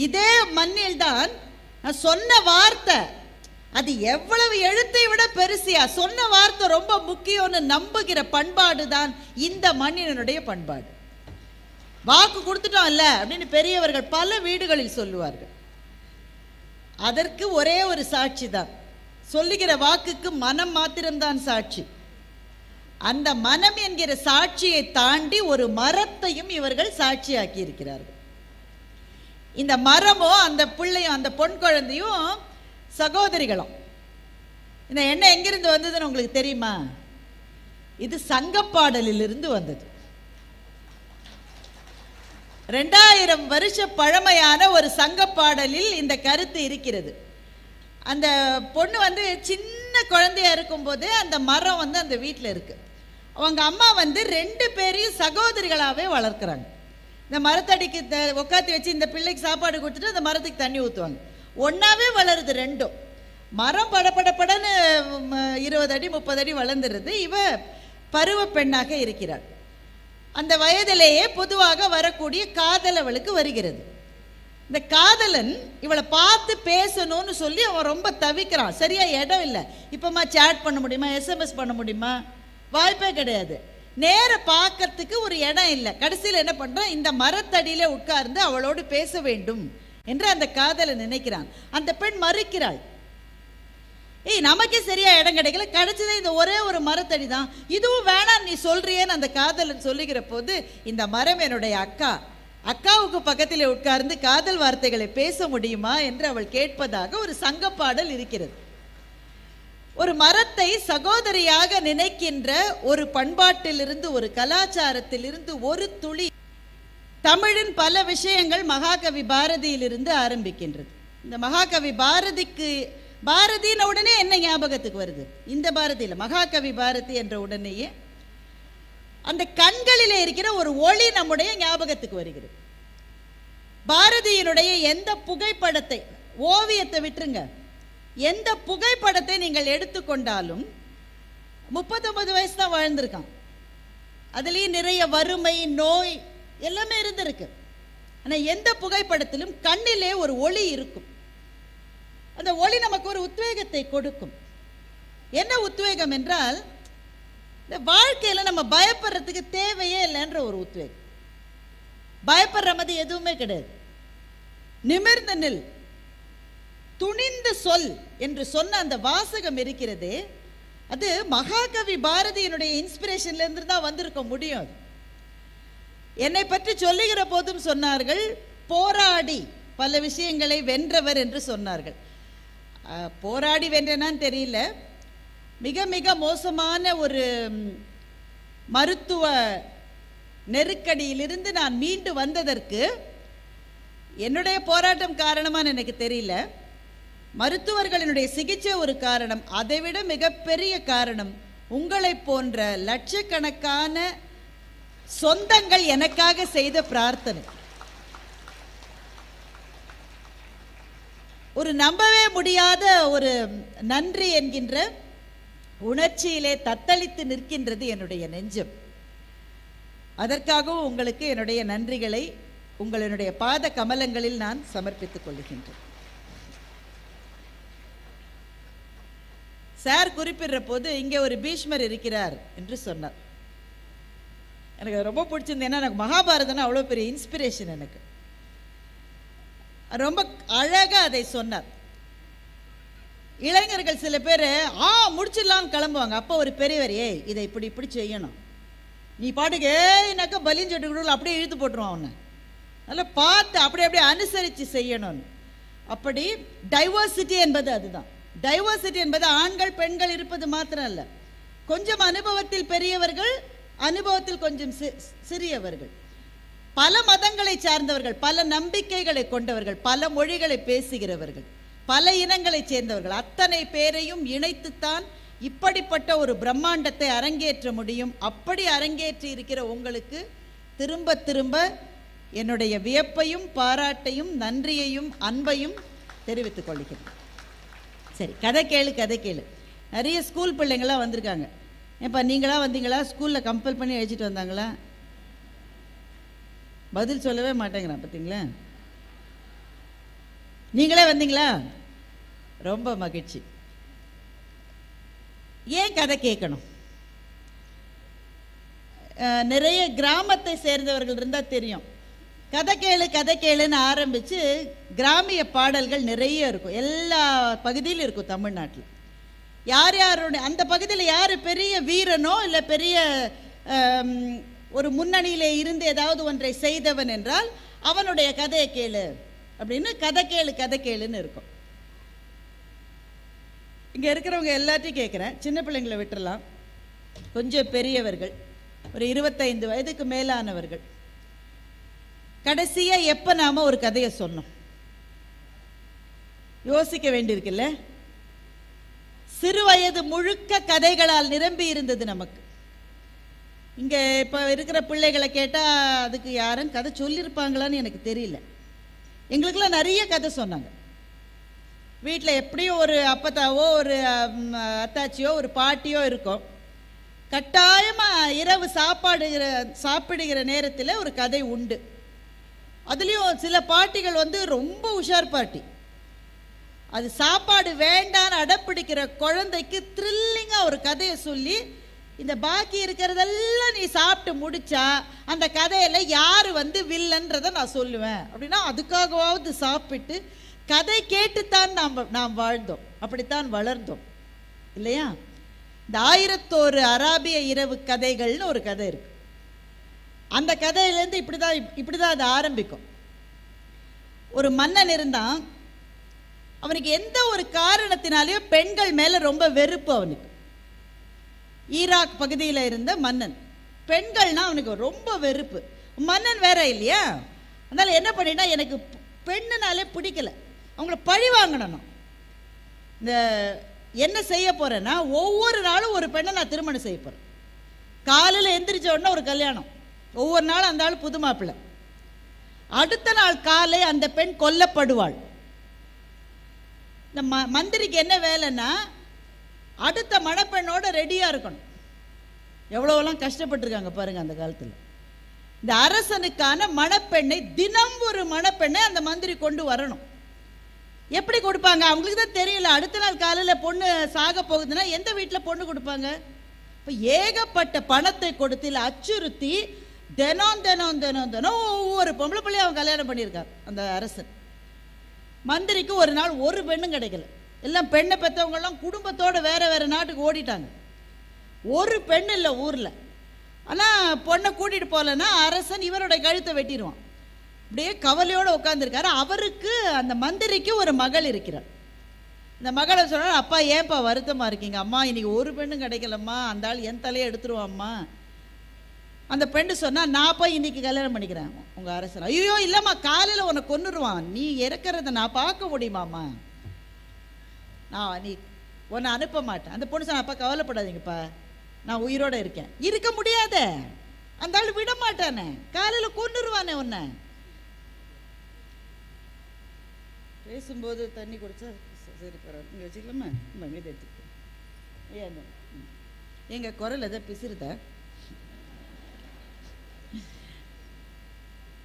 இதே மண்ணில் தான் நான் சொன்ன வார்த்தை அது எவ்வளவு எழுத்தை விட பெருசியா, சொன்ன வார்த்தை ரொம்ப முக்கியம்னு நம்புகிற பண்பாடு தான் இந்த மண்ணினுடைய பண்பாடு. வாக்கு கொடுத்துட்டோம்ல அப்படின்னு பெரியவர்கள் பல வீடுகளில் சொல்லுவார்கள். அதற்கு ஒரே ஒரு சாட்சி தான், சொல்லுகிற வாக்குக்கு மனம் மாத்திரம்தான் சாட்சி. அந்த மனம் என்கிற சாட்சியை தாண்டி ஒரு மரத்தையும் இவர்கள் சாட்சியாக்கி இருக்கிறார்கள். இந்த மரமோ அந்த பிள்ளையும் அந்த பொன் குழந்தையும் சகோதரிகளும். இந்த எண்ணெய் எங்கிருந்து வந்ததுன்னு உங்களுக்கு தெரியுமா? இது சங்கப்பாடலில் இருந்து வந்தது. 2000 வருஷ பழமையான ஒரு சங்கப்பாடலில் இந்த கருத்து இருக்கிறது. அந்த பொண்ணு சின்ன குழந்தையா இருக்கும்போது அந்த மரம் அந்த வீட்டில் இருக்கு. அவங்க அம்மா 2 பேரையும் சகோதரிகளாகவே வளர்க்குறாங்க. இந்த மரத்தடிக்கு உட்காந்து வச்சு இந்த பிள்ளைக்கு சாப்பாடு கொடுத்துட்டு அந்த மரத்துக்கு தண்ணி ஊற்றுவாங்க. ஒன்றாவே வளருது ரெண்டும். மரம் படப்படப்படன்னு 20 அடி 30 அடி வளர்ந்துருது. இவ பருவ பெண்ணாக இருக்கிறாள். அந்த வயதிலேயே பொதுவாக வரக்கூடிய காதல் அவளுக்கு வருகிறது. இந்த காதலன் இவளை பார்த்து பேசணும்னு சொல்லி அவன் ரொம்ப தவிக்கிறான். சரியா இடம் இல்லை. இப்போமா சேட் பண்ண முடியுமா, SMS பண்ண முடியுமா? வாய்ப்பே கிடையாது. நேர பார்க்கறதுக்கு ஒரு இடம் இல்லை. கடைசியில் என்ன பண்றான், இந்த மரத்தடியில உட்கார்ந்து அவளோடு பேச வேண்டும் என்று அந்த காதலன் நினைக்கிறான். அந்த பெண் மறுக்கிறாள். நமக்கே சரியா இடம் கிடைக்கல, கிடைச்சதே இந்த ஒரே ஒரு மரத்தடி தான், இதுவும் வேணாம் நீ சொல்றியேன்னு அந்த காதலன் சொல்லுகிற போது, இந்த மரம் என்னுடைய அக்கா, அக்காவுக்கு பக்கத்தில் உட்கார்ந்து காதல் வார்த்தைகளை பேச முடியுமா என்று அவள் கேட்பதாக ஒரு சங்கப்பாடல் இருக்கிறது. ஒரு மரத்தை சகோதரியாக நினைக்கின்ற ஒரு பண்பாட்டிலிருந்து, ஒரு கலாச்சாரத்திலிருந்து ஒரு துளி தமிழின் பல விஷயங்கள் மகாகவி பாரதியிலிருந்து ஆரம்பிக்கின்றது. இந்த மகாகவி பாரதின உடனே என்ன ஞாபகத்துக்கு வருது? இந்த பாரதியில மகாகவி பாரதி என்ற உடனேயே அந்த கண்களிலே இருக்கிற ஒரு ஒளி நம்முடைய ஞாபகத்துக்கு வருகிறது. பாரதியினுடைய எந்த புகைப்படத்தை, ஓவியத்தை விட்டுருங்க, எந்த புகைப்படத்தை நீங்கள் எடுத்துக்கொண்டாலும் 39 வயசு தான் வாழ்ந்திருக்கான். அதுலேயும் நிறைய வறுமை, நோய் எல்லாமே இருந்திருக்கு. ஆனால் எந்த புகைப்படத்திலும் கண்ணிலே ஒரு ஒளி இருக்கும். அந்த ஒளி நமக்கு ஒரு உத்வேகத்தை கொடுக்கும். என்ன உத்வேகம் என்றால், இந்த வாழ்க்கையில் நம்ம பயப்படுறதுக்கு தேவையே இல்லைன்ற ஒரு உத்வேகம். பயப்படுற மாதிரி எதுவுமே கிடையாது. நிமிர்ந்து நில், துணிந்து சொல் என்று சொன்ன அந்த வாசகம் இருக்கிறதே, அது மகாகவி பாரதியினுடைய இன்ஸ்பிரேஷன்ல இருந்து தான் வந்திருக்க முடியும். என்னை பற்றி சொல்லுகிற போதும் சொன்னார்கள், போராடி பல விஷயங்களை வென்றவர் என்று சொன்னார்கள். போராடி வென்றனான்னு தெரியல, மிக மிக மோசமான ஒரு மருத்துவ நெருக்கடியிலிருந்து நான் மீண்டு வந்ததற்கு என்னுடைய போராட்டம் காரணமான்னு எனக்கு தெரியல, மருத்துவர்களினுடைய சிகிச்சை ஒரு காரணம். அதைவிட மிகப்பெரிய காரணம் உங்களை போன்ற லட்சக்கணக்கான சொந்தங்கள் எனக்காக செய்த பிரார்த்தனை. ஒரு நம்பவே முடியாத ஒரு நன்றி என்கின்ற உணர்ச்சியிலே தத்தளித்து நிற்கின்றது என்னுடைய நெஞ்சம். அதற்காகவும் உங்களுக்கு என்னுடைய நன்றிகளை உங்களுடைய பாத கமலங்களில் நான் சமர்ப்பித்துக் கொள்கின்றேன். சார் குறிப்பிடுற போது இங்கே ஒரு பீஷ்மர் இருக்கிறார் என்று சொன்னார். எனக்கு ரொம்ப பிடிச்சிருந்தது. ஏன்னா எனக்கு மகாபாரதம்னா அவ்வளோ பெரிய இன்ஸ்பிரேஷன். எனக்கு ரொம்ப அழகாக அதை சொன்னார். இளைஞர்கள் சில பேர் முடிச்சிடலான்னு கிளம்புவாங்க. அப்போ ஒரு பெரியவர், இதை இப்படி இப்படி செய்யணும், நீ பாட்டுக்கு ஏன்னாக்கா பலின்னு சொல்லிட்டு அப்படியே இழுத்து போட்டுருவான் அவனை, நல்லா பார்த்து அப்படியே அனுசரித்து செய்யணும்னு. அப்படி டைவர்சிட்டி என்பது அதுதான். டைவர்சிட்டி என்பது ஆண்கள் பெண்கள் இருப்பது மாத்திரம் அல்ல, கொஞ்சம் அனுபவத்தில் பெரியவர்கள், அனுபவத்தில் கொஞ்சம் சிறியவர்கள், பல மதங்களை சார்ந்தவர்கள், பல நம்பிக்கைகளை கொண்டவர்கள், பல மொழிகளை பேசுகிறவர்கள், பல இனங்களை சேர்ந்தவர்கள், அத்தனை பேரையும் இணைத்துத்தான் இப்படிப்பட்ட ஒரு பிரம்மாண்டத்தை அரங்கேற்ற முடியும். அப்படி அரங்கேற்றி இருக்கிற உங்களுக்கு திரும்ப திரும்ப என்னுடைய வியப்பையும் பாராட்டையும் நன்றியையும் அன்பையும் தெரிவித்துக் கொள்கிறேன். சரி, கதை கேளு. நிறைய ஸ்கூல் பிள்ளைங்களாம் வந்திருக்காங்க. ஏப்பா நீங்களா வந்தீங்களா? ஸ்கூலில் கம்பல் பண்ணி அழைச்சிட்டு வந்தாங்களா? பதில் சொல்லவே மாட்டேங்கிறான் பார்த்தீங்களா? நீங்களே வந்தீங்களா? ரொம்ப மகிழ்ச்சி. ஏன் கதை கேட்கணும்? நிறைய கிராமத்தை சேர்ந்தவர்கள் இருந்தால் தெரியும். கதை கேளுன்னு ஆரம்பித்து கிராமிய பாடல்கள் நிறைய இருக்கும், எல்லா பகுதியிலும் இருக்கும் தமிழ்நாட்டில். யாருடைய அந்த பகுதியில் யார் பெரிய வீரனோ இல்லை பெரிய ஒரு முன்னணியிலே இருந்து ஏதாவது ஒன்றை செய்தவன் என்றால் அவனுடைய கதையை கேளு அப்படின்னு கதை கேளுன்னு இருக்கும். இங்கே இருக்கிறவங்க எல்லாத்தையும் கேட்குறேன், சின்ன பிள்ளைங்களை விட்டுறலாம், கொஞ்சம் பெரியவர்கள், ஒரு 25 வயதுக்கு மேலானவர்கள். கடைசியாக எப்போ நாம் ஒரு கதையை சொன்னோம்? யோசிக்க வேண்டியிருக்குல்ல. சிறு வயது முழுக்க கதைகளால் நிரம்பி இருந்தது நமக்கு. இங்கே இப்போ இருக்கிற பிள்ளைகளை கேட்டால் அதுக்கு யாரும் கதை சொல்லியிருப்பாங்களான்னு எனக்கு தெரியல. எங்களுக்கெல்லாம் நிறைய கதை சொன்னாங்க. வீட்டில் எப்படியும் ஒரு அப்பத்தாவோ ஒரு அத்தாச்சியோ ஒரு பாட்டியோ இருக்கும். கட்டாயமாக இரவு சாப்பிடுகிற நேரத்தில் ஒரு கதை உண்டு. அதுலேயும் சில பாட்டிகள் வந்து ரொம்ப உஷார் பாட்டி. அது சாப்பாடு வேண்டான்னு அடப்பிடிக்கிற குழந்தைக்கு த்ரில்லிங்காக ஒரு கதையை சொல்லி, இந்த பாக்கி இருக்கிறதெல்லாம் நீ சாப்பிட்டு முடிச்சா அந்த கதையில் யார் வந்து வில்லன்றதை நான் சொல்லுவேன் அப்படின்னா அதுக்காகவாவது சாப்பிட்டு கதை கேட்டுத்தான் நாம் வாழ்ந்தோம், அப்படித்தான் வளர்ந்தோம் இல்லையா? இந்த 1001 அராபிய இரவு கதைகள்னு ஒரு கதை இருக்கு. அந்த கதையிலேருந்து இப்படிதான் அது ஆரம்பிக்கும். ஒரு மன்னன் இருந்தான். அவனுக்கு எந்த ஒரு காரணத்தினாலேயோ பெண்கள் மேல ரொம்ப வெறுப்பு. அவனுக்கு ஈராக் பகுதியில் இருந்த மன்னன், பெண்கள்னா அவனுக்கு ரொம்ப வெறுப்பு. மன்னன் வேற இல்லையா, அதனால என்ன பண்ணினா, எனக்கு பெண்ணுனாலே பிடிக்கல, அவங்கள பழி வாங்கணும். இந்த என்ன செய்ய போறேன்னா, ஒவ்வொரு நாளும் ஒரு பெண்ணை நான் திருமணம் செய்ய போறேன். காலையில் எந்திரிச்ச உடனே ஒரு கல்யாணம், ஒவ்வொரு நாளும் அந்த ஆள் புது மாப்பிள்ளை. அடுத்த நாள் காலை அந்த பெண் கொல்லப்படுவாள். இந்த மந்திரிக்கு என்ன வேலைன்னா, அடுத்த மணப்பெண்ணோட ரெடியா இருக்கணும். எவ்வளோலாம் கஷ்டப்பட்டிருக்காங்க பாருங்க அந்த காலத்தில். இந்த அரசனுக்கான மணப்பெண்ணை, தினம் ஒரு மணப்பெண்ணை அந்த மந்திரி கொண்டு வரணும். எப்படி கொடுப்பாங்க? அவங்களுக்கு தான் தெரியல. அடுத்த நாள் காலையில் பொண்ணு சாக போகுதுன்னா எந்த வீட்டில் பொண்ணு கொடுப்பாங்க? இப்போ ஏகப்பட்ட பணத்தை கொடுத்து இல்லை அச்சுறுத்தி தினம் ஒவ்வொரு பொம்பளை பிள்ளையும் அவன் கல்யாணம் பண்ணியிருக்கார் அந்த அரசன். மந்திரிக்கு ஒரு நாள் ஒரு பெண்ணும் கிடைக்கல. எல்லாம் பெண்ணை பெற்றவங்கெல்லாம் குடும்பத்தோடு வேற வேற நாட்டுக்கு ஓடிட்டாங்க. ஒரு பெண் இல்லை ஊரில். ஆனால் பொண்ணை கூட்டிகிட்டு போகலன்னா அரசன் இவருடைய கழுத்தை வெட்டிடுவான். அப்படியே கவலையோடு உட்காந்துருக்காரு. அவருக்கு, அந்த மந்திரிக்கு ஒரு மகள் இருக்கிறார். இந்த மகளை சொன்னார், அப்பா ஏன்ப்பா வருத்தமாக இருக்கீங்க? அம்மா இன்னைக்கு ஒரு பெண்ணும் கிடைக்கலம்மா, அந்த ஆள் என் தலையை எடுத்துருவாம்மா. அந்த பெண்ணு சொன்னா, நான் போய் இன்னைக்கு கல்யாணம் பண்ணிக்கிறேன் உங்கள் அரசன். ஐயோ இல்லைம்மா, காலையில் உன்னை கொன்னுருவான், நீ இறக்கிறத நான் பார்க்க முடியுமாம்மா, நீ உன்னை அனுப்ப மாட்டேன். அந்த பொண்ணு சொன்ன, அப்பா கவலைப்படாதீங்கப்பா, நான் உயிரோட இருக்கேன். இருக்க முடியாத, அந்த ஆள் விட மாட்டானே, காலையில் கொன்னுருவானே உன்னை. பேசும்போது தண்ணி குடிச்சா சரி பரவாயில்ல, இங்கே வச்சுக்கலாமா? மீது எடுத்துக்கிட்டேன். எங்கள் குரல் எதை பிசிறுதா?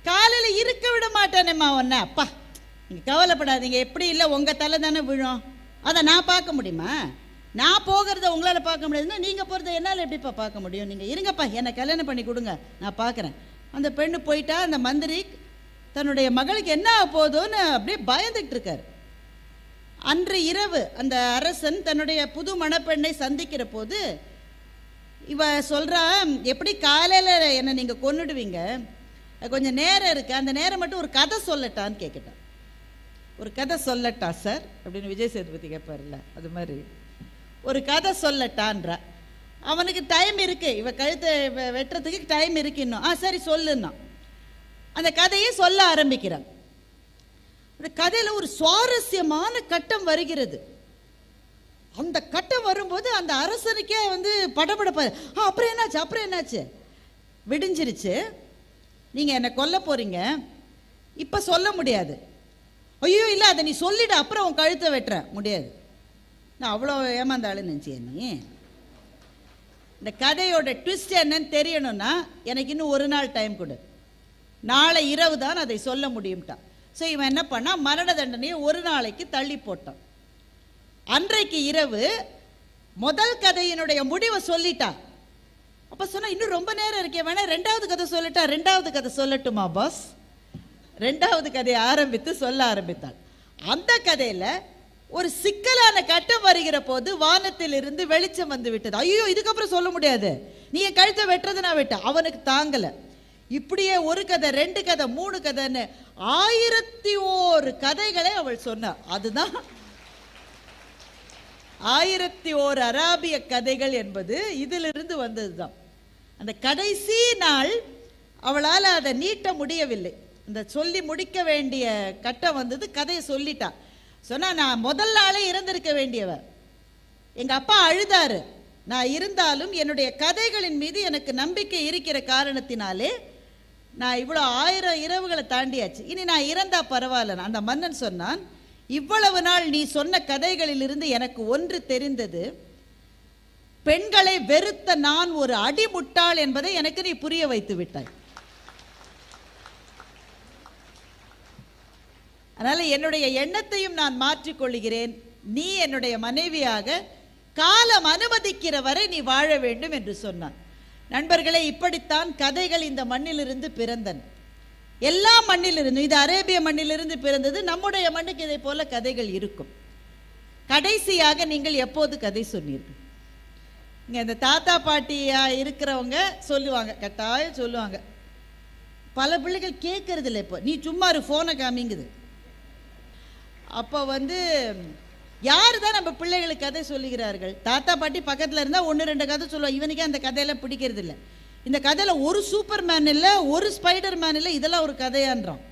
காலையில் இருக்க விட மாட்டேனேம்மா உன்ன. அப்பா நீங்கள் கவலைப்படாதீங்க, எப்படி இல்லை உங்கள் தலை தானே விழும், அதை நான் பார்க்க முடியுமா? நான் போகிறத உங்களால் பார்க்க முடியாதுன்னா நீங்கள் போகிறத என்னால் எப்படிப்பா பார்க்க முடியும்? நீங்கள் இருங்கப்பா, என்னை கல்யாணம் பண்ணி கொடுங்க, நான் பார்க்குறேன். அந்த பெண்ணு போயிட்டா. அந்த மந்திரி தன்னுடைய மகளுக்கு என்ன போதும்னு அப்படியே பயந்துட்டு இருக்கார். அன்று இரவு அந்த அரசன் தன்னுடைய புது மணப்பெண்ணை சந்திக்கிற போது இவ சொல்கிறா, எப்படி காலையில் என்னை நீங்கள் கொன்னுடுவீங்க, கொஞ்சம் நேரம் இருக்குது, அந்த நேரம் மட்டும் ஒரு கதை சொல்லட்டான்னு கேட்கட்டான். ஒரு கதை சொல்லட்டா சார் அப்படின்னு விஜய் சேதுபதி கேட்பார்ல, அது மாதிரி ஒரு கதை சொல்லட்டான்றா. அவனுக்கு டைம் இருக்குது, இவ கழுத்தை வெட்டுறதுக்கு டைம் இருக்கு இன்னும். சரி சொல்லுன்னா அந்த கதையை சொல்ல ஆரம்பிக்கிறான். அந்த கதையில் ஒரு சுவாரஸ்யமான கட்டம் வருகிறது. அந்த கட்டம் வரும்போது அந்த அரசனுக்கே வந்து படபடப்ப. அப்புறம் என்னாச்சு? விடிஞ்சிருச்சு, நீங்கள் என்னை கொல்ல போறீங்க, இப்போ சொல்ல முடியாது. ஐயோ இல்லை, அதை நீ சொல்லிடு, அப்புறம் உன் கழுத்தை வெட்டுற முடியாது. நான் அவ்வளோ ஏமாந்தாளுன்னு நினச்சிய நீ? இந்த கதையோட ட்விஸ்ட் என்னன்னு தெரியணும்னா எனக்கு இன்னும் ஒரு நாள் டைம் கொடு, நாளை இரவு தான் அதை சொல்ல முடியும்ட்டா. ஸோ இவன் என்ன பண்ணா, மரண தண்டனையை ஒரு நாளைக்கு தள்ளி போட்டான். அன்றைக்கு இரவு முதல் கதையினுடைய முடிவை சொல்லிட்டா. அப்ப சொன்னா, இன்னும் ரொம்ப நேரம் இருக்கே, வேணா ரெண்டாவது கதை சொல்லட்டா? ரெண்டாவது கதை சொல்லட்டுமா பாஸ்? ரெண்டாவது கதையை ஆரம்பித்து சொல்ல ஆரம்பித்தாள். அந்த கதையில ஒரு சிக்கலான கட்டம் வருகிற போது வானத்தில் இருந்து வெளிச்சம் வந்து விட்டது. ஐயோ, இதுக்கப்புறம் சொல்ல முடியாது, நீ என் கழுத்தை வெட்டுறது நான் வெட்ட. அவனுக்கு தாங்கல. இப்படியே ஒரு கதை, ரெண்டு கதை, மூணு கதைன்னு 1001 கதைகளை அவள் சொன்னார். அதுதான் 1001 அராபிய கதைகள் என்பது இதிலிருந்து வந்ததுதான். அந்த கடைசி நாள் அவளால் அதை நீட்ட முடியவில்லை. இந்த சொல்லி முடிக்க வேண்டிய கட்டம் வந்தது. கதையை சொல்லிட்டா. சொன்னா, நான் முதல் நாளே இறந்திருக்க வேண்டியவர். எங்க அப்பா அழுதாரு. நான் இருந்தாலும் என்னுடைய கதைகளின் மீது எனக்கு நம்பிக்கை இருக்கிற காரணத்தினாலே நான் இவ்வளோ 1000 இரவுகளை தாண்டியாச்சு. இனி நான் இறந்தா பரவாயில்ல. அந்த மன்னன் சொன்னான், இவ்வளவு நாள் நீ சொன்ன கதைகளில் இருந்து எனக்கு ஒன்று தெரிந்தது. பெண்களை வெறுத்த நான் ஒரு அடிமுட்டாள் என்பதை எனக்கு நீ புரிய வைத்து விட்டாய். அதனால என்னுடைய எண்ணத்தையும் நான் மாற்றிக்கொள்கிறேன். நீ என்னுடைய மனைவியாக காலம் அனுமதிக்கிற வரை நீ வாழ வேண்டும் என்று சொன்னான். நண்பர்களே, இப்படித்தான் கதைகள் இந்த மண்ணிலிருந்து பிறந்தன. எல்லா மண்ணிலிருந்து, இது அரேபிய மண்ணிலிருந்து பிறந்தது. நம்முடைய மண்ணுக்கு இதை போல கதைகள் இருக்கும். கடைசியாக நீங்கள் எப்போது கதை சொன்னீர்கள்? இங்க இந்த தாத்தா பாட்டியா இருக்கிறவங்க சொல்லுவாங்க, கட்டாயம் சொல்லுவாங்க. பல பிள்ளைகள் கேட்கறது இல்லை. இப்போ நீ சும்மா ஒரு போனை காமிங்குது. அப்போ யாரு தான் நம்ம பிள்ளைகளுக்கு கதை சொல்லுகிறார்கள்? தாத்தா பாட்டி பக்கத்தில் இருந்தால் 1-2 கதை சொல்லுவாங்க. இவனுக்கே அந்த கதையெல்லாம் பிடிக்கிறது இல்லை. இந்த கதையில் ஒரு சூப்பர் மேன் இல்லை, ஒரு ஸ்பைடர் மேன் இல்லை, இதெல்லாம் ஒரு கதையான்றான்.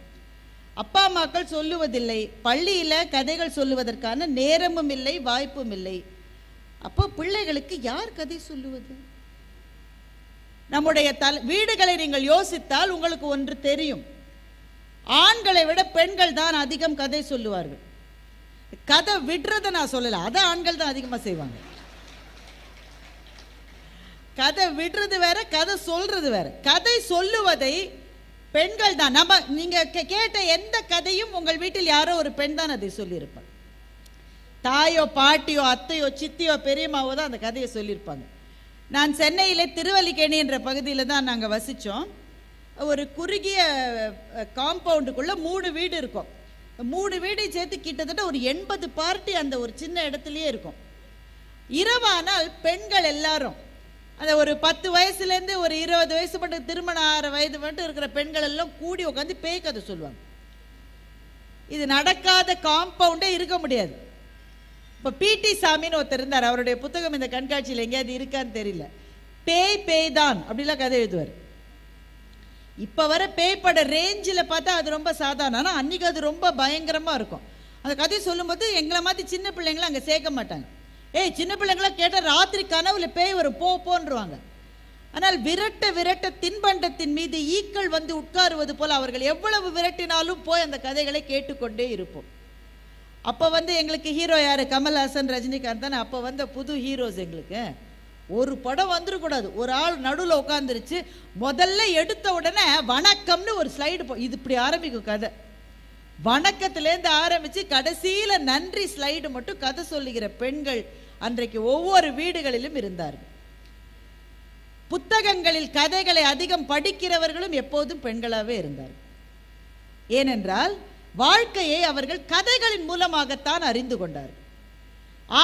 அப்பா அம்மாக்கள் சொல்லுவதில்லை. பள்ளியில் கதைகள் சொல்லுவதற்கான நேரமும் இல்லை, வாய்ப்பும் இல்லை. அப்போ பிள்ளைகளுக்கு யார் கதை சொல்லுவது? நம்முடைய வீடுகளை நீங்கள் யோசித்தால் உங்களுக்கு ஒன்று தெரியும். ஆண்களை விட பெண்கள் தான் அதிகம் கதை சொல்லுவார்கள். கதை விடுறத நான் சொல்லல, அதை ஆண்கள் தான் அதிகமாக செய்வாங்க. கதை விடுறது வேற, கதை சொல்றது வேற. கதை சொல்லுவதை பெண்கள் தான். நம்ம நீங்க கேட்ட எந்த கதையும் உங்கள் வீட்டில் யாரோ ஒரு பெண் தான் அதை சொல்லியிருப்பாங்க. தாயோ பாட்டியோ அத்தையோ சித்தியோ பெரியம்மாவோ தான் அந்த கதையை சொல்லியிருப்பாங்க. நான் சென்னையிலே திருவல்லிக்கேணி என்ற பகுதியில் தான் நாங்கள் வசித்தோம். ஒரு குறுகிய காம்பவுண்டுக்குள்ள 3 வீடு இருக்கும். 3 வீடை சேர்த்து கிட்டத்தட்ட ஒரு 80 பார்ட்டி அந்த ஒரு சின்ன இடத்துலயே இருக்கும். இரவானால் பெண்கள் எல்லாரும், அந்த ஒரு 10 வயசுலேருந்து ஒரு 20 வயசு மட்டும், திருமணம் 6 வயது மட்டும் இருக்கிற பெண்கள் எல்லாம் கூடி உட்காந்து பேய் கதை சொல்லுவாங்க. இது நடக்காத காம்பவுண்டே இருக்க முடியாது. இப்போ பிடி சாமின்னு ஒருத்தர் இருந்தார். அவருடைய புத்தகம் இந்த கண்காட்சியில் எங்கேயாவது இருக்கான்னு தெரியல. பேய் தான் அப்படிலாம் கதை எழுதுவார். இப்போ வர பேய்பட ரேஞ்சில் பார்த்தா அது ரொம்ப சாதாரணம். ஆனால் அன்றைக்கி அது ரொம்ப பயங்கரமாக இருக்கும். அந்த கதையை சொல்லும்போது எங்களை மாதிரி சின்ன பிள்ளைங்களை அங்கே சேர்க்க மாட்டாங்க. சின்ன பிள்ளைங்களாம் கேட்டால் ராத்திரி கனவுல பேய் வரும், போன்றுவாங்க. ஆனால் விரட்ட விரட்ட தின்பண்டத்தின் மீது ஈக்கள் வந்து உட்காருவது போல் அவர்கள் எவ்வளவு விரட்டினாலும் போய் அந்த கதைகளை கேட்டுக்கொண்டே இருப்போம். அப்போ எங்களுக்கு ஹீரோ யார்? கமல்ஹாசன், ரஜினிகாந்த் தானே அப்போ புது ஹீரோஸ். எங்களுக்கு ஒரு படம் வந்துடக்கூடாது. ஒரு ஆள் நடுவில் உட்காந்துருச்சு, முதல்ல எடுத்த உடனே வணக்கம்னு ஒரு ஸ்லைடு இது இப்படி ஆரம்பிக்கும் கதை. வணக்கத்திலேருந்து ஆரம்பித்து கடைசியில் நன்றி ஸ்லைடு மட்டும் கதை சொல்லுகிற பெண்கள் அன்றைக்கு ஒவ்வொரு வீடுகளிலும் இருந்தார்கள். புத்தகங்களில் கதைகளை அதிகம் படிக்கிறவர்களும் எப்போதும் பெண்களாகவே இருந்தார்கள். ஏனென்றால் வாழ்க்கையை அவர்கள் கதைகளின் மூலமாகத்தான் அறிந்து கொண்டார்கள்.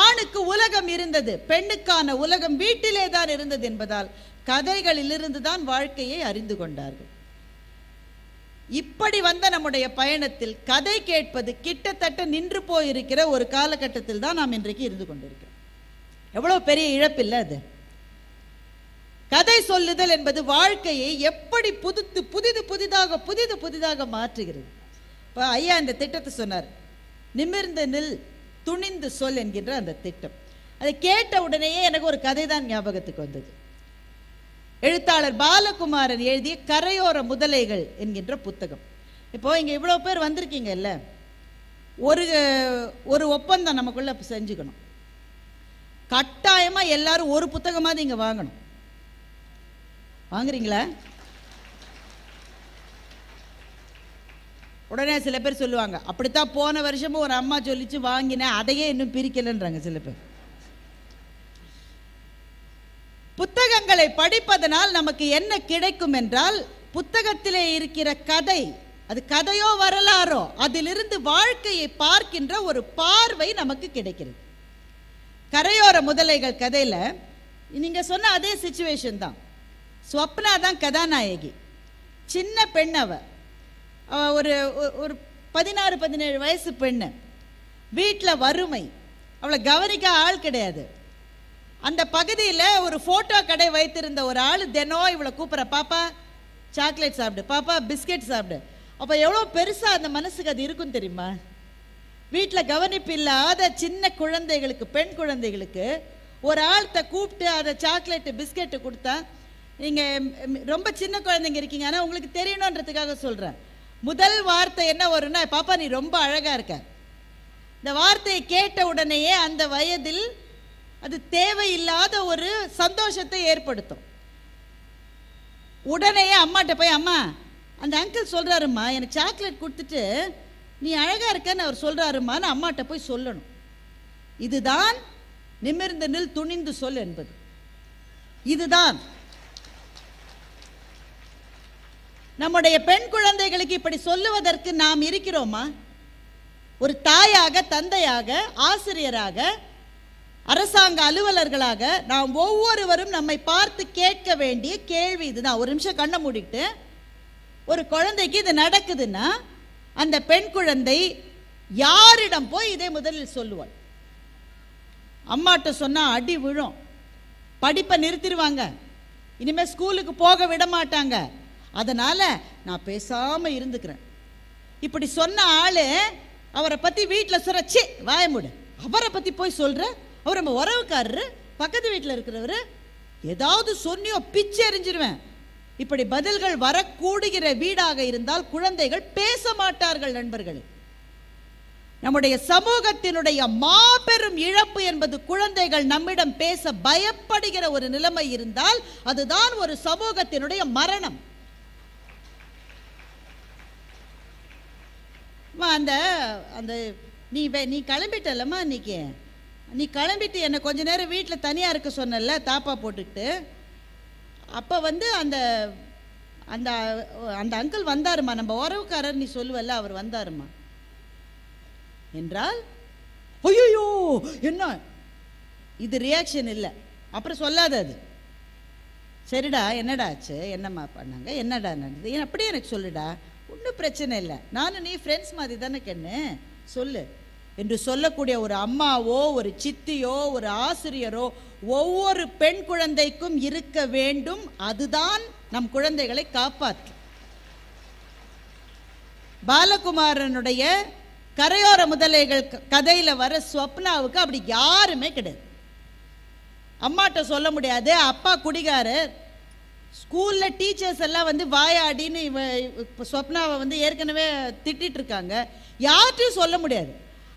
ஆணுக்கு உலகம் இருந்தது, பெண்ணுக்கான உலகம் வீட்டிலே தான் இருந்தது என்பதால் கதைகளிலிருந்து தான் வாழ்க்கையை அறிந்து கொண்டார்கள். இப்படி வந்த நம்முடைய பயணத்தில் கதை கேட்பது கிட்டத்தட்ட நின்று போயிருக்கிற ஒரு காலகட்டத்தில் தான் நாம் இன்றைக்கு இருந்து கொண்டிருக்கிறோம். எவ்வளவு பெரிய இழப்பில்லை அது. கதை சொல்லுதல் என்பது வாழ்க்கையை எப்படி புதிதாக மாற்றுகிறது. இப்போ ஐயா இந்த திட்டத்தை சொன்னார், நிமிர்ந்து நில் துணிந்து சொல் என்கின்ற அந்த திட்டம். அதை கேட்ட உடனேயே எனக்கு ஒரு கதை தான் ஞாபகத்துக்கு வந்தது. எழுத்தாளர் பாலகுமாரன் எழுதிய கரையோர முதலைகள் என்கின்ற புத்தகம். இப்போ இங்கே இவ்வளோ பேர் வந்திருக்கீங்கல்ல, ஒரு ஒப்பந்தம் நமக்குள்ள செஞ்சுக்கணும். கட்டாயமாக எல்லாரும் ஒரு புத்தகமாவது இங்கே வாங்கணும். வாங்குறீங்களா? உடனே சில பேர் சொல்லுவாங்க, அப்படித்தான் போன வருஷமும் ஒரு அம்மா சொல்லிச்சு வாங்கினேன், அதையே இன்னும் பிரிக்கலன்றாங்க சில பேர். புத்தகங்களை படிப்பதனால் நமக்கு என்ன கிடைக்கும் என்றால், புத்தகத்திலே இருக்கிற கதை, அது கதையோ வரலாறோ, அதிலிருந்து வாழ்க்கையை பார்க்கின்ற ஒரு பார்வை நமக்கு கிடைக்கிறது. கரையோர முதலைகள் கதையில நீங்க சொன்ன அதே சிச்சுவேஷன் தான். ஸ்வப்னா தான் கதாநாயகி. சின்ன பெண், அவ ஒரு ஒரு 16-17 வயசு பெண்ணு. வீட்டில் வறுமை, அவளை கவனிக்க ஆள் கிடையாது. அந்த பகுதியில் ஒரு ஃபோட்டோ கடை வைத்திருந்த ஒரு ஆள் தினம் இவளை கூப்பிட்ற, பாப்பா சாக்லேட் சாப்பிடு, பாப்பா பிஸ்கெட் சாப்பிடு. அப்போ எவ்வளோ பெருசாக அந்த மனசுக்கு அது இருக்கும் தெரியுமா? வீட்டில் கவனிப்பு இல்லாத சின்ன குழந்தைகளுக்கு, பெண் குழந்தைகளுக்கு ஒரு ஆள்கிட்ட கூப்பிட்டு அதை சாக்லேட்டு பிஸ்கெட்டு கொடுத்தா, நீங்கள் ரொம்ப சின்ன குழந்தைங்க இருக்கீங்க, ஆனால் உங்களுக்கு தெரியணுன்றதுக்காக சொல்கிறேன். முதல் வார்த்தை என்ன வரும்னா, பாப்பா நீ ரொம்ப அழகாக இருக்க. இந்த வார்த்தையை கேட்ட உடனேயே அந்த வயதில் அது தேவையில்லாத ஒரு சந்தோஷத்தை ஏற்படுத்தும். உடனே அம்மாட்ட போய், அம்மா அந்த அங்கிள் சொல்கிறாருமா எனக்கு சாக்லேட் கொடுத்துட்டு நீ அழகாக இருக்கன்னு அவர் சொல்கிறாருமான்னு அம்மாட்ட போய் சொல்லணும். இதுதான் நிமிர்ந்து நில் துணிந்து சொல் என்பது. இதுதான் நம்முடைய பெண் குழந்தைகளுக்கு இப்படி சொல்லுவதற்கு நாம் இருக்கிறோமா? ஒரு தாயாக, தந்தையாக, ஆசிரியராக, அரசாங்க அலுவலர்களாக நாம் ஒவ்வொருவரும் நம்மை பார்த்து கேட்க வேண்டிய கேள்வி இதுதான். ஒரு நிமிஷம் கண்ணை மூடிட்டு, ஒரு குழந்தைக்கு இது நடக்குதுன்னா அந்த பெண் குழந்தை யாரிடம் போய் இதை முதலில் சொல்லுவாள்? அம்மாட்ட சொன்னா அடி விழும், படிப்பை நிறுத்திடுவாங்க, இனிமே ஸ்கூலுக்கு போக விட மாட்டாங்க. அதனால நான் பேசாம இருந்துக்கிறேன். இப்படி சொன்ன ஆளு அவரை பத்தி வீட்டில் சொல்ற, ச்சே வாய மூடு, அவரை பத்தி போய் சொல்ற, அவர் நம்ம உறவுக்காரரு, பக்கத்து வீட்டில் இருக்கிறவரு, ஏதாவது சொன்னியோ பிச்சை எறிஞ்சிருவேன். இப்படி பதில்கள் வரக்கூடுகிற வீடாக இருந்தால் குழந்தைகள் பேச மாட்டார்கள். நண்பர்களே, நம்முடைய சமூகத்தினுடைய மாபெரும் இழப்பு என்பது குழந்தைகள் நம்மிடம் பேச பயப்படுகிற ஒரு நிலைமை இருந்தால் அதுதான் ஒரு சமூகத்தினுடைய மரணம். அந்த அந்த நீ கிளம்பிட்டல்லம்மா, இன்னைக்கு நீ கிளம்பிட்டு என்னை கொஞ்ச நேரம் வீட்டில் தனியாக இருக்க சொன்னல தாப்பா போட்டுக்கிட்டு. அப்போ அந்த அந்த அந்த அங்கிள் வந்தாருமா, நம்ம உறவுக்காரர் நீ சொல்லுவல்ல, அவர் வந்தாருமா என்றால், ஐயோ என்ன இது ரியாக்ஷன் இல்லை. அப்புறம் சொல்லாத, அது சரிடா என்னடா ஆச்சு, என்னம்மா பண்ணாங்க, என்னடா நடந்தது, அப்படியே எனக்கு சொல்லுடா, ஒன்றும் பிரச்சனை இல்லை, நானும் நீ ஃப்ரெண்ட்ஸ் மாதிரி தானே கண்ணு, சொல்லு என்று சொல்லக்கூடிய ஒரு அம்மாவோ, ஒரு சித்தியோ, ஒரு ஆசிரியரோ ஒவ்வொரு பெண் குழந்தைக்கும் இருக்க வேண்டும். அதுதான் நம் குழந்தைகளை காப்பாற்றும். பாலகுமாரனுடைய கரையோர முதலைகள் கதையில வர ஸ்வப்னாவுக்கு அப்படி யாருமே கிடையாது. அம்மாட்ட சொல்ல முடியாது, அப்பா குடிகாரர், ஸ்கூல்ல டீச்சர்ஸ் எல்லாம் வாயாடின்னு ஸ்வப்னாவை ஏற்கனவே திட்டிட்டு இருக்காங்க, யார்ட்டையும் சொல்ல முடியாது.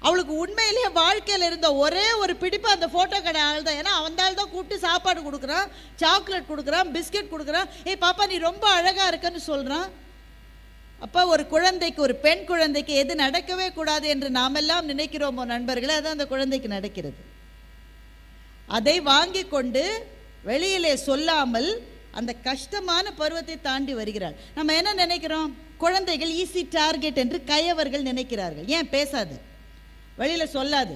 அவளுக்கு உண்மையிலேயே வாழ்க்கையில் இருந்த ஒரே ஒரு பிடிப்பு அந்த ஃபோட்டோ கடை ஆள் தான். ஏன்னா அவன் தான் கூப்பிட்டு சாப்பாடு கொடுக்குறான், சாக்லேட் கொடுக்குறான், பிஸ்கெட் கொடுக்குறான், ஏய் பாப்பா நீ ரொம்ப அழகாக இருக்கன்னு சொல்கிறான். அப்போ ஒரு குழந்தைக்கு, ஒரு பெண் குழந்தைக்கு எது நடக்கவே கூடாது என்று நாமெல்லாம் நினைக்கிறோமோ நண்பர்களே, அது அந்த குழந்தைக்கு நடக்கிறது. அதை வாங்கி கொண்டு வெளியிலே சொல்லாமல் அந்த கஷ்டமான பருவத்தை தாண்டி வருகிறாள். நம்ம என்ன நினைக்கிறோம்? குழந்தைகள் ஈஸி டார்கெட் என்று கயவர்கள் நினைக்கிறார்கள். ஏன் பேசாது, வெளியில சொல்லாது,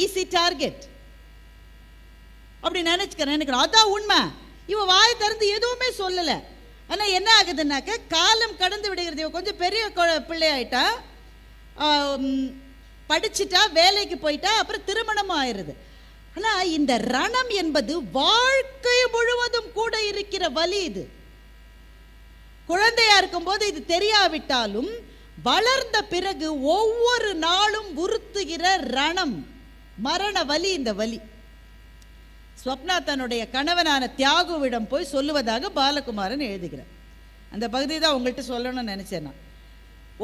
ஈஸி டார்கெட் அப்படி நினைக்கிறோம். அதான் உண்மை. இவ வாய் திறந்து எதுவுமே சொல்லல. ஆனா என்ன ஆகுதுன்னாக்க, காலம் கடந்து விடுகிறது. இவ கொஞ்சம் பெரிய பிள்ளையாயிட்டா, படிச்சுட்டா, வேலைக்கு போயிட்டா, அப்புறம் திருமணமும் ஆயிடுது. ஆனா இந்த ரணம் என்பது வாழ்க்கை முழுவதும் கூட இருக்கிற வலி. இது குழந்தையா இருக்கும் போது இது தெரியாவிட்டாலும் வளர்ந்த பிறகு ஒவ்வொரு நாளும் உறுத்துகிற ரணம், மரண வலி. இந்த வலி ஸ்வப்னா தன்னுடைய கணவனான தியாகுவிடம் போய் சொல்லுவதாக பாலகுமாரன் எழுதுகிறார். அந்த பகுதி தான் உங்கள்கிட்ட சொல்லணும்னு நினைச்சேன். நான்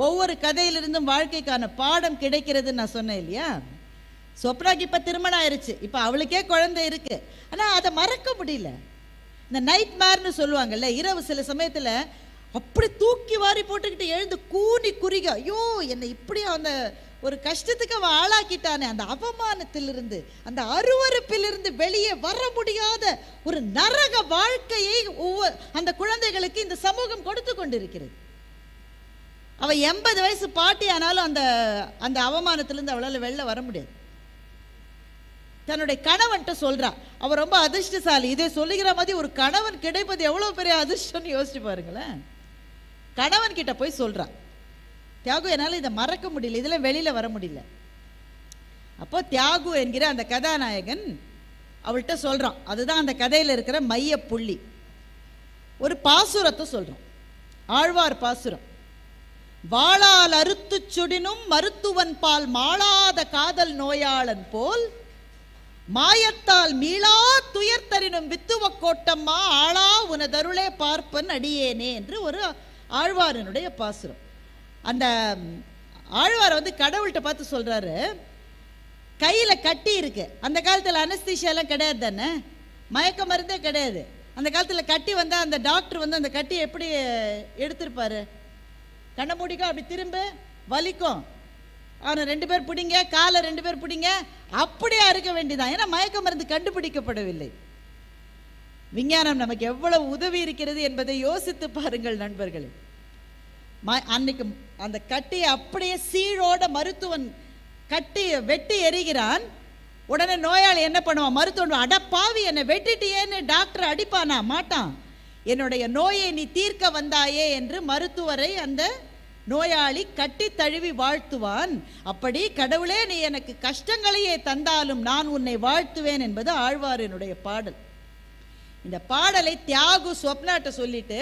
ஒவ்வொரு கதையிலிருந்தும் வாழ்க்கைக்கான பாடம் கிடைக்கிறதுன்னு நான் சொன்னேன் இல்லையா? ஸ்வப்னாக்கு இப்போ திருமணம் ஆயிடுச்சு, இப்போ அவளுக்கே குழந்தை இருக்கு. ஆனால் அதை மறக்க முடியல. இந்த நைட் மேர்னு சொல்லுவாங்கல்ல, இரவு சில சமயத்தில் அப்படி தூக்கி வாரி போட்டுக்கிட்டு எழுந்து கூனி குறிக, ஐயோ என்னை இப்படி அந்த ஒரு கஷ்டத்துக்கு அவன் ஆளாக்கிட்டானே, அந்த அவமானத்திலிருந்து அந்த அருவருப்பிலிருந்து வெளியே வர முடியாத ஒரு நரக வாழ்க்கையை அந்த குழந்தைகளுக்கு இந்த சமூகம் கொடுத்து கொண்டிருக்கிறது. அவ 80 வயசு பாட்டி ஆனாலும் அந்த அந்த அவமானத்திலிருந்து அவளால் வெளில வர முடியாது. தன்னுடைய கணவன்கிட்ட சொல்றா, அவ ரொம்ப அதிர்ஷ்டசாலி. இதை சொல்லுகிற மாதிரி ஒரு கணவன் கிடைப்பது எவ்வளவு பெரிய அதிர்ஷ்டம்னு யோசிச்சு பாருங்களேன். கணவன் கிட்ட போய் சொல்றா, தியாகு என்னால் இதை மறக்க முடியல, இதில் வெளியில வர முடியல. அப்போ தியாகு என்கிற அந்த கதாநாயகன் அவள்கிட்ட சொல்றான். அதுதான் அந்த கதையில் இருக்கிற மைய புள்ளி. ஒரு பாசுரத்தை சொல்றான், ஆழ்வார் பாசுரம். வாளால் அறுத்து சுடினும் மருத்துவன் பால் மாளாத காதல் நோயாளன் போல் மாயத்தால் மீளா துயர்த்தரினும் வித்துவ கோட்டம்மா ஆளா உனதருளே பார்ப்பன் அடியேனே என்று ஒரு ஆழ்வாரனுடைய பாசுரம். அந்த ஆழ்வார் வந்து கடவுள்கிட்ட பார்த்து சொல்றாரு, கையில கட்டி இருக்கு. அந்த காலத்தில் அனஸ்தீஷியாலாம் கிடையாது தானே, மயக்க மருந்தே கிடையாது. அந்த காலத்தில் கட்டி வந்தா அந்த டாக்டர் வந்து அந்த கட்டியை எப்படி எடுத்திருப்பாரு? கண்ணை மூடிக்கும், அப்படி திரும்ப வலிக்கும், அவனை 2 பேர் பிடிங்க, காலை 2 பேர் பிடிங்க, அப்படியே அறுக்க வேண்டியதான். ஏன்னா மயக்க மருந்து கண்டுபிடிக்கப்படவில்லை. விஞ்ஞானம் நமக்கு எவ்வளவு உதவி இருக்கிறது என்பதை யோசித்து பாருங்கள் நண்பர்களே. அன்னைக்கு அந்த கட்டியை அப்படியே சீழோட மருத்துவன் கட்டி வெட்டி எறிகிறான். உடனே நோயாளி என்ன பண்ணுவான்? மருத்துவன், அடப்பாவி என்னை வெட்டிட்டியேன்னு டாக்டர் அடிப்பானா? மாட்டான். என்னுடைய நோயை நீ தீர்க்க வந்தாயே என்று மருத்துவரை அந்த நோயாளி கட்டி தழுவி வாழ்த்துவான். அப்படி கடவுளே நீ எனக்கு கஷ்டங்களையே தந்தாலும் நான் உன்னை வாழ்த்துவேன் என்பது ஆழ்வாரினுடைய பாடல். இந்த பாடலை தியாகு ஸ்வப்னாட்ட சொல்லிட்டு,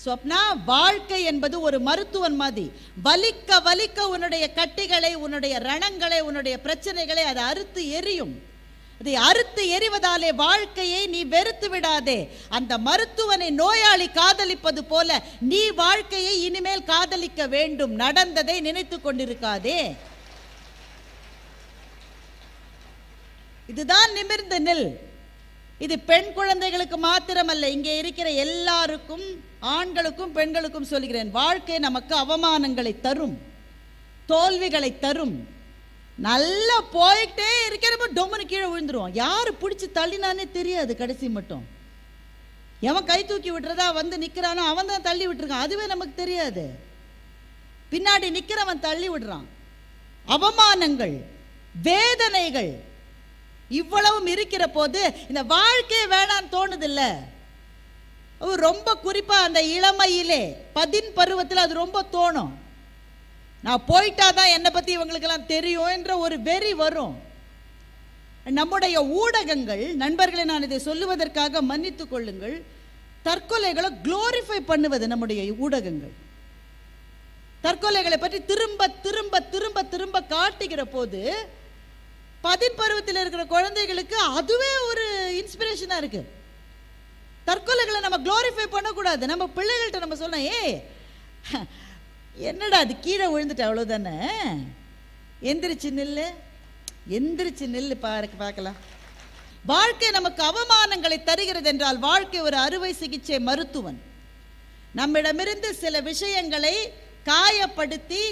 ஸ்வப்னா, வாழ்க்கை என்பது ஒரு மருத்துவன் மாதிரி. வலிக்க வலிக்க உன்னுடைய கட்டிகளை, உன்னுடைய ரணங்களை, உன்னுடைய பிரச்சனைகளை அதை அறுத்து எரியும். அதை அறுத்து எறிவதாலே வாழ்க்கையை நீ வெறுத்து விடாதே. அந்த மருத்துவனை நோயாளி காதலிப்பது போல நீ வாழ்க்கையை இனிமேல் காதலிக்க வேண்டும். நடந்ததை நினைத்து கொண்டிருக்காதே. இதுதான் நிமிர்ந்து நில். இது பெண் குழந்தைகளுக்கு மாத்திரமல்ல, இங்கே இருக்கிற எல்லாருக்கும், ஆண்களுக்கும் பெண்களுக்கும் சொல்கிறேன். வாழ்க்கை நமக்கு அவமானங்களை தரும், தோல்விகளை தரும். நல்லா போயிட்டே இருக்கிறப்ப டொம்முன்னு கீழே விழுந்துருவோம். யாரு பிடிச்சி தள்ளினானே தெரியாது. கடைசி மட்டும் எவன் கை தூக்கி விட்டுறதா வந்து நிக்கிறானோ அவன் தான் தள்ளி விட்டுருக்கான், அதுவே நமக்கு தெரியாது. பின்னாடி நிக்கிறவன் தள்ளி விடுறான். அவமானங்கள், வேதனைகள் இவ்வளவும் இருக்கிற போது இந்த வாழ்க்கையே வேணான்னு தோணுது இல்ல? ரொம்ப குறிப்பா அந்த இளமையிலே 10 பருவத்தில் அது ரொம்ப தோணும். நான் போயிட்டாதான் என்னை பத்தி இவங்களுக்கெல்லாம் தெரியும் என்ற ஒரு வெறி வரும். நம்முடைய ஊடகங்கள், நண்பர்களை நான் இதை சொல்லுவதற்காக மன்னித்துக் கொள்ளுங்கள், தற்கொலைகளை குளோரிஃபை பண்ணுவது நம்முடைய ஊடகங்கள். தற்கொலைகளை பற்றி திரும்ப திரும்ப திரும்ப திரும்ப காட்டுகிற போது 10 பருவத்தில் இருக்கிற குழந்தைகளுக்கு அதுவே ஒரு இன்ஸ்பிரேஷனா இருக்கு. தற்கொலைகளை நம்ம குளோரிஃபை பண்ணக்கூடாது. நம்ம பிள்ளைகள்கிட்ட நம்ம சொன்னோம், என்னடா அது கீழே விழுந்துட்டு அவ்வளோதானே, எந்திரிச்சு நில்லு, எந்திரிச்சு நில்லு, பார்க்கலாம். வாழ்க்கை நமக்கு அவமானங்களை தருகிறது என்றால் வாழ்க்கை ஒரு அறுவை சிகிச்சை மருத்துவன். நம்மிடமிருந்து சில விஷயங்களை காயப்படுத்தி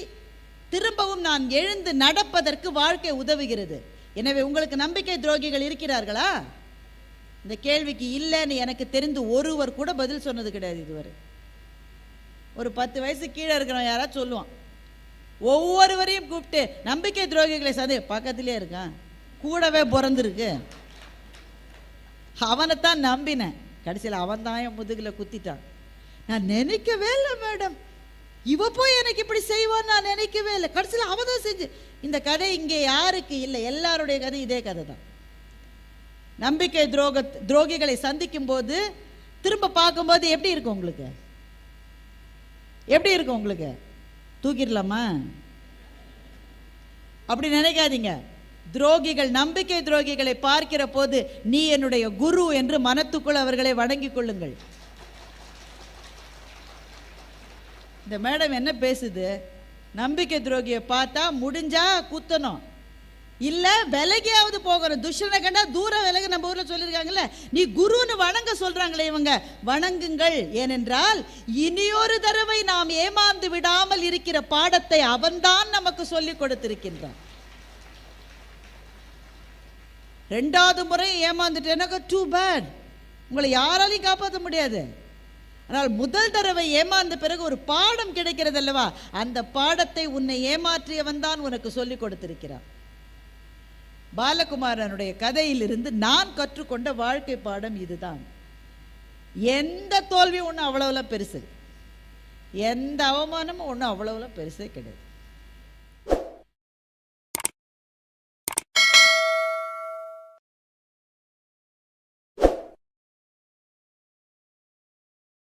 திரும்பவும் நான் எழுந்து நடப்பதற்கு வாழ்க்கை உதவுகிறது. எனவே உங்களுக்கு நம்பிக்கை துரோகிகள் இருக்கிறார்களா? இந்த கேள்விக்கு இல்லைன்னு எனக்கு தெரிந்து ஒருவர் கூட பதில் சொன்னது கிடையாது இதுவரை. ஒரு 10 வயசு கீழே இருக்கிறவன் யாராவது சொல்லுவான். ஒவ்வொருவரையும் கூப்பிட்டு நம்பிக்கை துரோகிகளை பக்கத்திலே இருக்கான், கூடவே பிறந்திருக்கு, அவனைத்தான் நம்பினேன், கடைசியில் அவன் தான் என் முதுகில் குத்திட்டான். நான் நினைக்கவே இல்லை மேடம், இவ போய் எனக்கு இப்படி செய்வான்னு நான் நினைக்கவே இல்லை, கடைசியில் அவன் தான் செஞ்சு. இந்த கதை இங்கே யாருக்கு இல்லை, எல்லாருடைய கதை இதே கதை தான். நம்பிக்கை துரோகிகளை சந்திக்கும் போது திரும்ப பார்க்கும்போது எப்படி இருக்கும் உங்களுக்கு? எப்படி இருக்கும் உங்களுக்கு? தூக்கிடலாமா? அப்படி நினைக்காதீங்க. துரோகிகள், நம்பிக்கை துரோகிகளை பார்க்கிற போது நீ என்னுடைய குரு என்று மனத்துக்குள் அவர்களை வணங்கிக் கொள்ளுங்கள். இந்த மேடம் என்ன பேசுது? நம்பிக்கை துரோகியை பார்த்தா முடிஞ்சா குத்தணும், இல்ல விலகியாவது போகணும். துஷ்டனை கண்டா தூரம் விலக, நம்ம ஊர்ல சொல்லியிருக்காங்கல்ல, நீ குருன்னு வணங்க சொல்றாங்களே இவங்க, வணங்குங்கள். ஏனென்றால் இனியொரு தடவை நாம் ஏமாந்து விடாமல் இருக்கிற பாடத்தை அவன்தான் நமக்கு சொல்லிக் கொடுத்திருக்கின்றான். ரெண்டாவது முறை ஏமாந்துட்டேனாக்கா டூ பேட், உங்களை யாராலையும் காப்பாற்ற முடியாது. ஆனால் முதல் தடவை ஏமாந்த பிறகு ஒரு பாடம் கிடைக்கிறது அல்லவா, அந்த பாடத்தை உன்னை ஏமாற்றியவன் தான் உனக்கு சொல்லிக் கொடுத்திருக்கிறான். பாலகுமாரனுடைய கதையிலிருந்து நான் கற்றுக்கொண்ட வாழ்க்கை பாடம் இதுதான். எந்த தோல்வியும் ஒன்றும் அவ்வளவுலாம் பெருசு, எந்த அவமானமும் ஒன்றும் அவ்வளவுலாம் பெருசே கிடையாது.